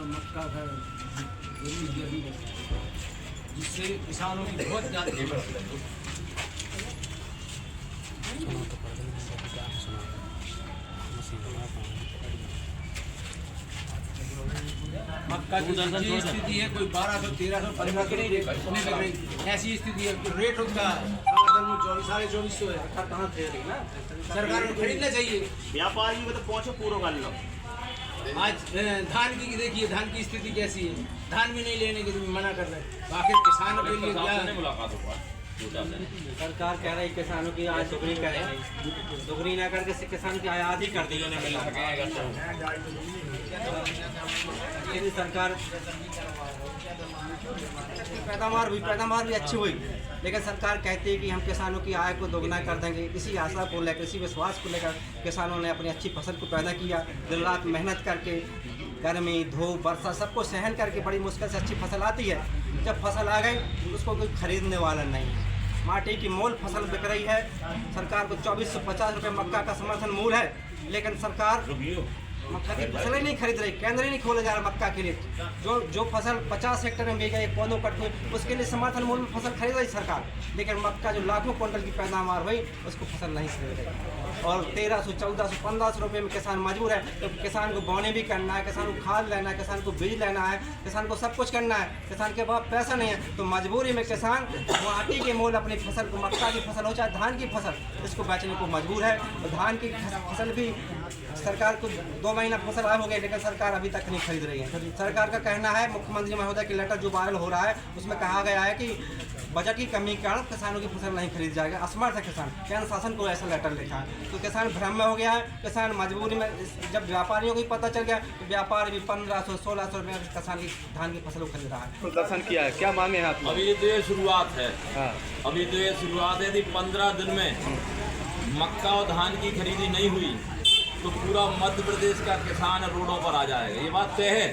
मक्का का जरूरी दिया, जिससे किसानों की बहुत ज़्यादा मक्का की जो स्थिति है, कोई 1200-1300 परिवार के नहीं बिक रही, ऐसी स्थिति है। तो रेट उसका 2400 है, कहाँ खरीदेगी ना, सरकार को खरीदना चाहिए। व्यापारी को तो पहुँचो पूरा कर लो। आज धान की देखिए, धान की स्थिति कैसी है, धान भी नहीं लेने की मना कर रहे हैं। आखिर किसानों के लिए क्या सरकार कह रही किसानों की आय दुगनी करेगी, दुगनी ना करके किसान की आयात ही कर दी उन्होंने। यदि सरकार पैदावार भी अच्छी हुई, लेकिन सरकार कहती है कि हम किसानों की आय को दोगुना कर देंगे। इसी आशा को लेकर, इसी विश्वास को लेकर किसानों ने अपनी अच्छी फसल को पैदा किया। दिन रात मेहनत करके, गर्मी धूप वर्षा सबको सहन करके बड़ी मुश्किल से अच्छी फसल आती है। जब फसल आ गई उसको कोई खरीदने वाला नहीं है। माटी की मोल फसल बिक रही है। सरकार को 2450 रुपये मक्का का समर्थन मूल है, लेकिन सरकार मक्का की फसल ही नहीं खरीद रही। केंद्र ही नहीं खोले जा रहा मक्का के लिए। जो फसल 50 हेक्टेयर में बिक गई, पौधों कट हुई, उसके लिए समर्थन मूल्य में फसल खरीद रही सरकार, लेकिन मक्का जो लाखों क्विंटल की पैदावार हुई उसको फसल नहीं खरीद रही। और 1300, 1400, 1500 रुपये में किसान मजबूर है। तो किसान को बोने भी करना है, किसान को खाद लेना है, किसान को बीज लेना है, किसान को सब कुछ करना है। किसान के पास पैसा नहीं है, तो मजबूरी में किसान माटी के मोल अपनी फसल को, मक्का की फसल हो चाहे धान की फसल, इसको बेचने को मजबूर है। तो धान की फसल भी सरकार को 2 महीना फसल आए हो गए, लेकिन सरकार अभी तक नहीं खरीद रही है। सरकार का कहना है, मुख्यमंत्री महोदय की लेटर जो वायरल हो रहा है उसमें कहा गया है कि बजट की कमी के कारण किसानों की फसल नहीं खरीद जाएगा। असमर्थ है किसान, केंद्र शासन को ऐसा लेटर लिखा है। तो किसान भ्रम में हो गया है। किसान मजबूरी में, जब व्यापारियों को पता चल गया तो व्यापारी भी 1500-1600 रुपये किसान की धान की फसल को खरीद रहा है। प्रदर्शन किया है, क्या मांगे हैं आप? अभी तो ये शुरुआत है। हाँ। अभी तो ये शुरुआत है। यदि 15 दिन में मक्का और धान की खरीदी नहीं हुई तो पूरा मध्य प्रदेश का किसान रोडों पर आ जाएगा। ये बात तय है,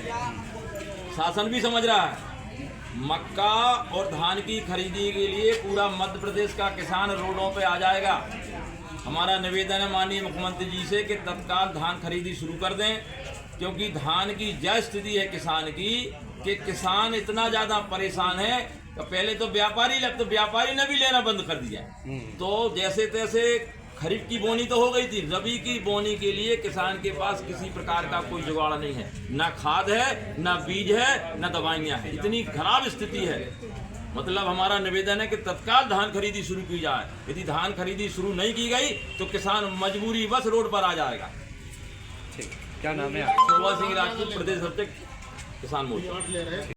शासन भी समझ रहा है। मक्का और धान की खरीदी के लिए पूरा मध्य प्रदेश का किसान रोडों पे आ जाएगा। हमारा निवेदन है माननीय मुख्यमंत्री जी से कि तत्काल धान खरीदी शुरू कर दें, क्योंकि धान की यह स्थिति है किसान की कि किसान इतना ज़्यादा परेशान है। तो पहले तो व्यापारी ने भी लेना बंद कर दिया। तो जैसे तैसे खरीफ की बोनी तो हो गई थी, रबी की बोनी के लिए किसान के पास किसी प्रकार का कोई जुगाड़ नहीं है। ना खाद है, ना बीज है, ना दवाइयाँ हैं। इतनी खराब स्थिति है। मतलब हमारा निवेदन है कि तत्काल धान खरीदी शुरू की जाए। यदि धान खरीदी शुरू नहीं की गई तो किसान मजबूरी बस रोड पर आ जाएगा। ठीक, क्या नाम है? शोभा सिंह राजपूत, प्रदेश अध्यक्ष किसान मोर्चा।